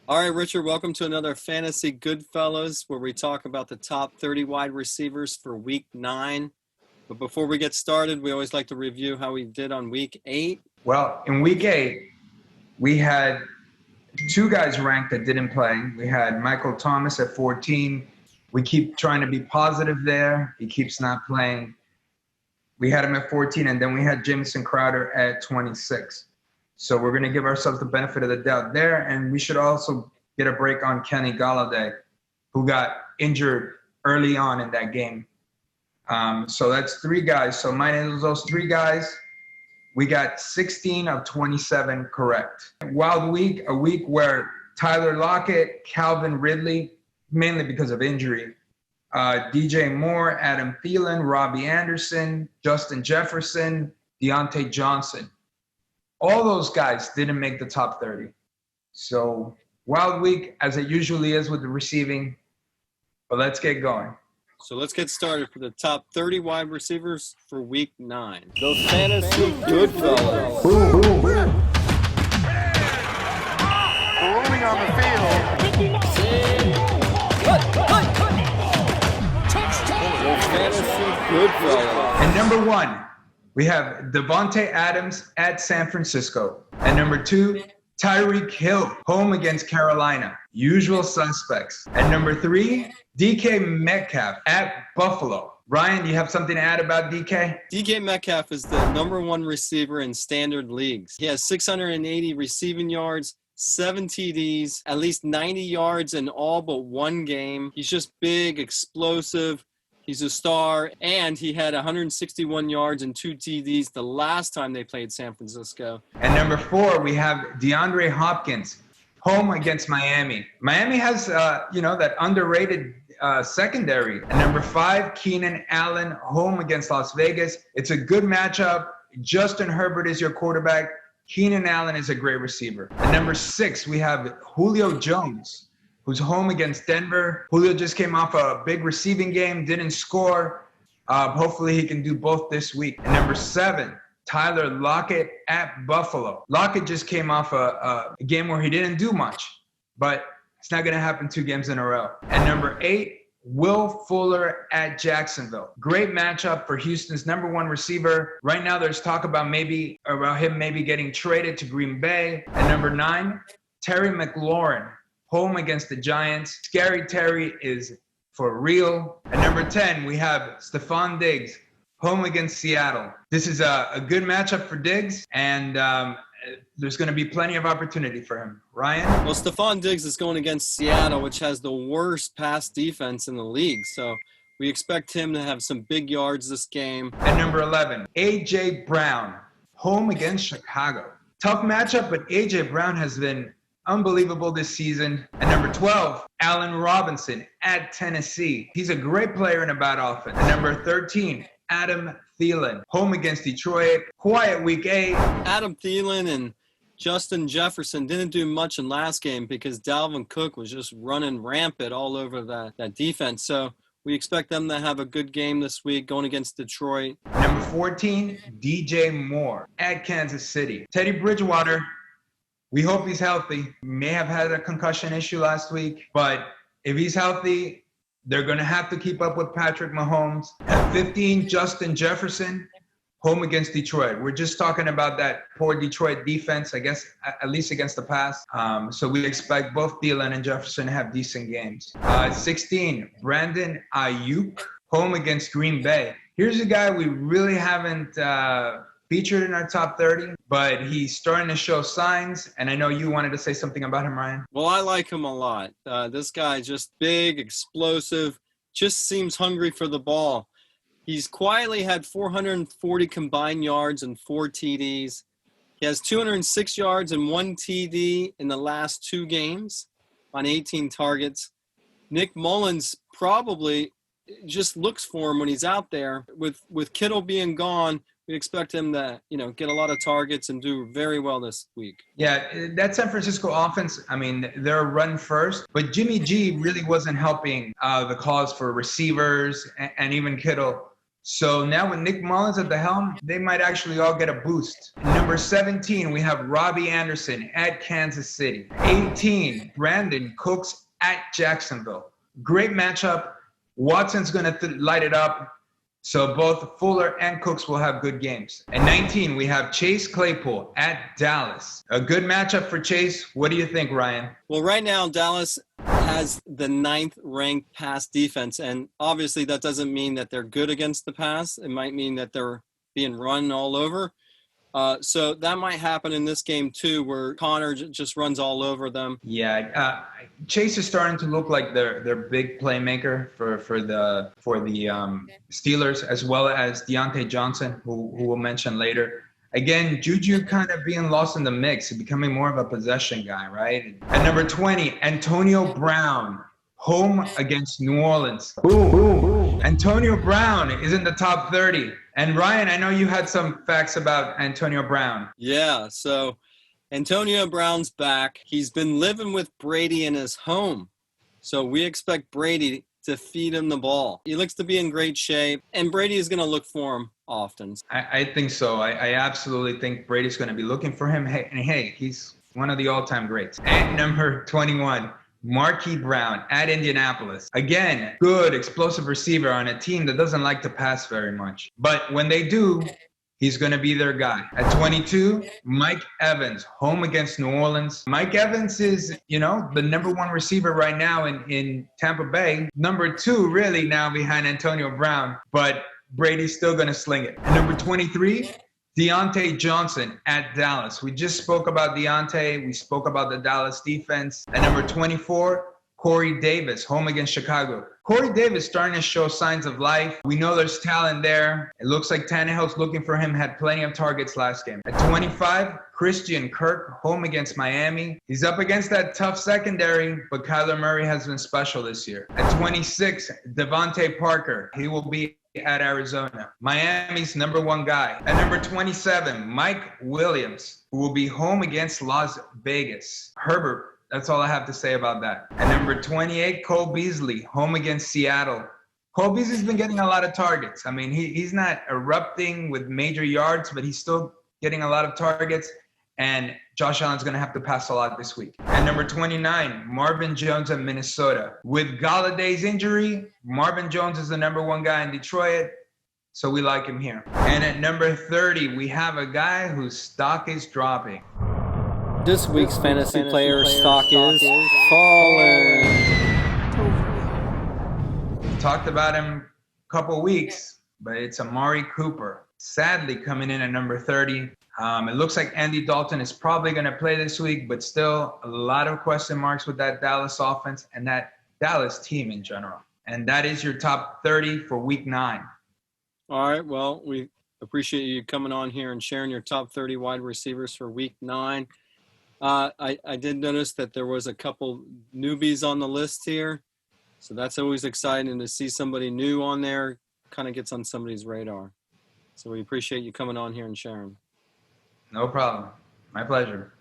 All right, Richard, welcome to another Fantasy Goodfellas, where we talk about the top 30 wide receivers for Week 9. But before we get started, we always like to review how we did on Week 8. Well, in Week 8, we had two guys ranked that didn't play. We had Michael Thomas at 14. We keep trying to be positive there. He keeps not playing. We had him at 14, and then we had Jamison Crowder at 26. So we're going to give ourselves the benefit of the doubt there, and we should also get a break on Kenny Golladay, who got injured early on in that game. So that's three guys. So minus those three guys, we got 16 of 27 correct. Wild week, a week where Tyler Lockett, Calvin Ridley, mainly because of injury, DJ Moore, Adam Thielen, Robby Anderson, Justin Jefferson, Diontae Johnson. All those guys didn't make the top 30. So wild week, as it usually is with the receiving. But let's get going. So let's get started for the top 30 wide receivers for Week 9. The Fantasy Goodfellas. Boom, boom, boom. Rolling on the field. The Fantasy Goodfellas. And number 1, we have Davante Adams at San Francisco. And number 2, Tyreek Hill, home against Carolina. Usual suspects. And number 3, DK Metcalf at Buffalo. Ryan, do you have something to add about DK? DK Metcalf is the number 1 receiver in standard leagues. He has 680 receiving yards, 7 TDs, at least 90 yards in all but one game. He's just big, explosive. He's a star, and he had 161 yards and 2 TDs the last time they played San Francisco. And number 4, we have DeAndre Hopkins, home against Miami. Miami has, that underrated secondary. And number 5, Keenan Allen, home against Las Vegas. It's a good matchup. Justin Herbert is your quarterback. Keenan Allen is a great receiver. And number 6, we have Julio Jones, who's home against Denver. Julio just came off a big receiving game, didn't score. Hopefully he can do both this week. And number 7, Tyler Lockett at Buffalo. Lockett just came off a game where he didn't do much, but it's not going to happen 2 games in a row. And number 8, Will Fuller at Jacksonville. Great matchup for Houston's number 1 receiver. Right now there's talk about him maybe getting traded to Green Bay. And number 9, Terry McLaurin, home against the Giants. Scary Terry is for real. At number 10, we have Stefon Diggs, home against Seattle. This is a good matchup for Diggs, and there's going to be plenty of opportunity for him. Ryan? Well, Stefon Diggs is going against Seattle, which has the worst pass defense in the league. So we expect him to have some big yards this game. At number 11, A.J. Brown, home against Chicago. Tough matchup, but A.J. Brown has been unbelievable this season. At number 12, Allen Robinson at Tennessee. He's a great player in a bad offense. At number 13, Adam Thielen, home against Detroit. Quiet Week 8. Adam Thielen and Justin Jefferson didn't do much in last game because Dalvin Cook was just running rampant all over that defense. So we expect them to have a good game this week going against Detroit. Number 14, DJ Moore at Kansas City. Teddy Bridgewater, we hope he's healthy. May have had a concussion issue last week, but if he's healthy, they're going to have to keep up with Patrick Mahomes. At 15, Justin Jefferson, home against Detroit. We're just talking about that poor Detroit defense, I guess, at least against the pass. So we expect both Thielen and Jefferson to have decent games. 16, Brandin Aiyuk, home against Green Bay. Here's a guy we really haven't featured in our top 30, but he's starting to show signs, and I know you wanted to say something about him, Ryan. Well, I like him a lot. This guy just big, explosive, just seems hungry for the ball. He's quietly had 440 combined yards and 4 TDs. He has 206 yards and 1 TD in the last 2 games on 18 targets. Nick Mullins probably just looks for him when he's out there. With Kittle being gone, we expect him to, get a lot of targets and do very well this week. Yeah, that San Francisco offense, they're run first, but Jimmy G really wasn't helping the cause for receivers and even Kittle. So now with Nick Mullins at the helm, they might actually all get a boost. Number 17, we have Robby Anderson at Kansas City. 18, Brandin Cooks at Jacksonville. Great matchup. Watson's going to light it up. So both Fuller and Cooks will have good games. At 19, we have Chase Claypool at Dallas. A good matchup for Chase. What do you think, Ryan? Well, right now, Dallas has the 9th ranked pass defense. And obviously that doesn't mean that they're good against the pass. It might mean that they're being run all over. So that might happen in this game too, where Connor just runs all over them. Yeah, Chase is starting to look like their big playmaker for the Steelers, as well as Diontae Johnson, who we'll mention later. Again, Juju kind of being lost in the mix, becoming more of a possession guy, right? At number 20, Antonio Brown, home against New Orleans. Boom, boom, boom. Antonio Brown is in the top 30. And Ryan, I know you had some facts about Antonio Brown. Yeah, so Antonio Brown's back. He's been living with Brady in his home. So we expect Brady to feed him the ball. He looks to be in great shape, and Brady is going to look for him often. I think so. I absolutely think Brady's going to be looking for him. Hey, he's one of the all-time greats. At number 21, Marquise Brown at Indianapolis. Again, good explosive receiver on a team that doesn't like to pass very much. But when they do, he's going to be their guy. At 22, Mike Evans, home against New Orleans. Mike Evans is, the number 1 receiver right now in Tampa Bay. Number 2, really, now behind Antonio Brown. But Brady's still going to sling it. At number 23, Diontae Johnson at Dallas. We just spoke about Diontae. We spoke about the Dallas defense. At number 24, Corey Davis, home against Chicago. Corey Davis starting to show signs of life. We know there's talent there. It looks like Tannehill's looking for him, had plenty of targets last game. At 25, Christian Kirk, home against Miami. He's up against that tough secondary, but Kyler Murray has been special this year. At 26, DeVante Parker. He will be at Arizona. Miami's number 1 guy. At number 27, Mike Williams, who will be home against Las Vegas. Herbert. That's all I have to say about that. At number 28, Cole Beasley, home against Seattle. Cole Beasley's been getting a lot of targets. I mean, he's not erupting with major yards, but he's still getting a lot of targets. And Josh Allen's going to have to pass a lot this week. At number 29, Marvin Jones of Minnesota. With Galladay's injury, Marvin Jones is the number 1 guy in Detroit, so we like him here. And at number 30, we have a guy whose stock is dropping. This week's fantasy player stock is falling. Talked about him a couple weeks, but it's Amari Cooper. Sadly, coming in at number 30. It looks like Andy Dalton is probably going to play this week, but still a lot of question marks with that Dallas offense and that Dallas team in general. And that is your top 30 for week 9. All right, well, we appreciate you coming on here and sharing your top 30 wide receivers for week 9. I did notice that there was a couple newbies on the list here. So that's always exciting to see somebody new on there, kind of gets on somebody's radar. So we appreciate you coming on here and sharing. No problem. My pleasure.